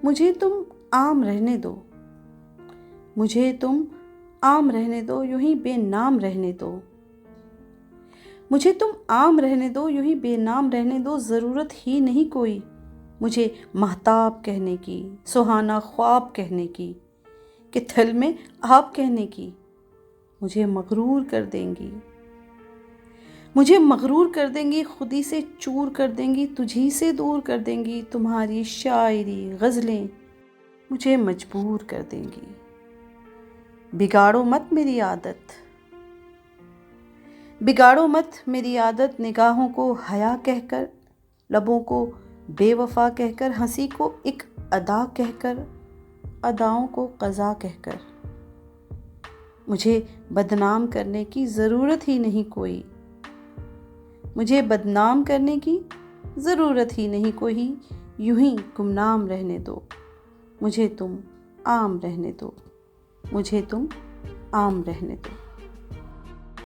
مجھے تم عام رہنے دو، مجھے تم عام رہنے دو، یوں ہی بے نام رہنے دو، مجھے تم عام رہنے دو، یوں ہی بے نام رہنے دو، ضرورت ہی نہیں کوئی مجھے مہتاب کہنے کی، سہانا خواب کہنے کی، کہ دل میں آپ کہنے کی۔ مجھے مغرور کر دیں گی، مجھے مغرور کر دیں گی، خودی سے چور کر دیں گی، تجھی سے دور کر دیں گی، تمہاری شاعری غزلیں مجھے مجبور کر دیں گی۔ بگاڑو مت میری عادت، بگاڑو مت میری عادت، نگاہوں کو حیا کہہ کر، لبوں کو بے وفا کہہ کر، ہنسی کو ایک ادا کہہ کر، اداؤں کو قضا کہہ کر۔ مجھے بدنام کرنے کی ضرورت ہی نہیں کوئی، مجھے بدنام کرنے کی ضرورت ہی نہیں کوئی، یوں ہی گمنام رہنے دو، مجھے تم عام رہنے دو، مجھے تم عام رہنے دو۔